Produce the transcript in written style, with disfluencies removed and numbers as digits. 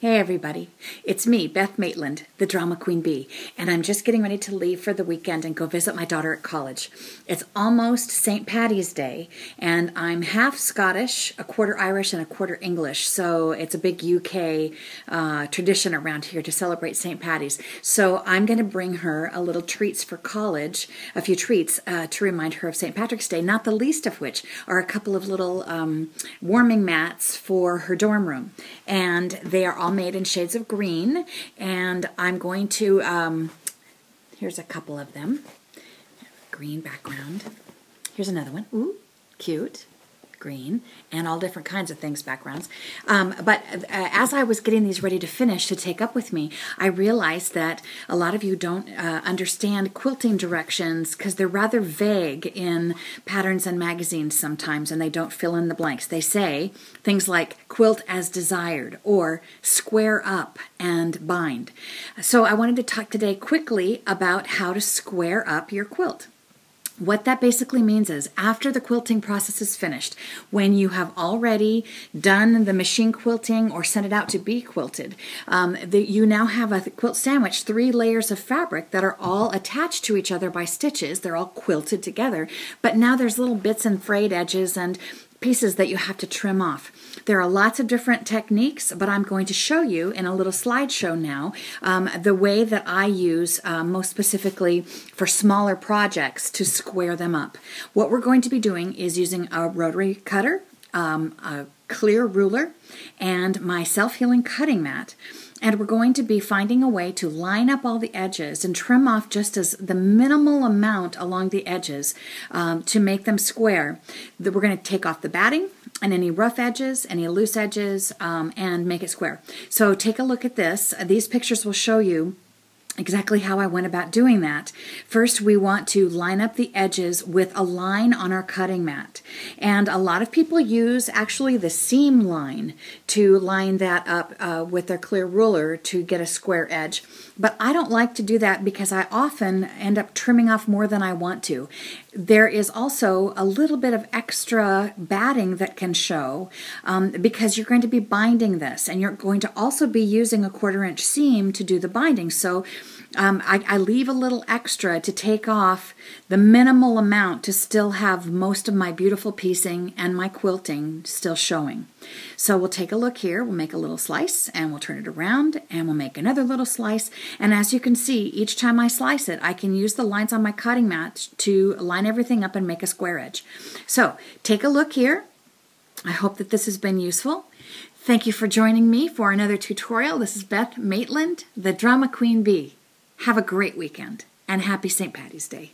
Hey everybody, it's me, Beth Maitland, the Drama Queen Bee, and I'm just getting ready to leave for the weekend and go visit my daughter at college. It's almost St. Paddy's Day, and I'm half Scottish, a quarter Irish, and a quarter English, so it's a big UK tradition around here to celebrate St. Paddy's. So I'm going to bring her a little treats for college, a few treats to remind her of St. Patrick's Day, not the least of which are a couple of little warming mats for her dorm room, and they are all made in shades of green, and I'm going to, here's a couple of them, green background, here's another one, ooh, cute, green, and all different kinds of things, backgrounds. But as I was getting these ready to finish to take up with me, I realized that a lot of you don't understand quilting directions because they're rather vague in patterns and magazines sometimes, and they don't fill in the blanks. They say things like quilt as desired or square up and bind. So I wanted to talk today quickly about how to square up your quilt. What that basically means is after the quilting process is finished, when you have already done the machine quilting or sent it out to be quilted, you now have a quilt sandwich, 3 layers of fabric that are all attached to each other by stitches. They're all quilted together, but now there's little bits and frayed edges and pieces that you have to trim off. There are lots of different techniques, but I'm going to show you in a little slideshow now the way that I use most specifically for smaller projects to square them up. What we're going to be doing is using a rotary cutter, a clear ruler, and my self-healing cutting mat. And we're going to be finding a way to line up all the edges and trim off just as the minimal amount along the edges to make them square. We're going to take off the batting and any rough edges, any loose edges, and make it square. So take a look at this. These pictures will show you exactly how I went about doing that. First, we want to line up the edges with a line on our cutting mat. And a lot of people use actually the seam line to line that up with their clear ruler to get a square edge. But I don't like to do that because I often end up trimming off more than I want to. There is also a little bit of extra batting that can show because you're going to be binding this, and you're going to also be using a 1/4 inch seam to do the binding. So I leave a little extra to take off the minimal amount to still have most of my beautiful piecing and my quilting still showing. So we'll take a look here. We'll make a little slice and we'll turn it around and we'll make another little slice. And as you can see, each time I slice it, I can use the lines on my cutting mat to line everything up and make a square edge. So take a look here. I hope that this has been useful. Thank you for joining me for another tutorial. This is Beth Maitland, the Drama Queen Bee. Have a great weekend and happy St. Paddy's Day.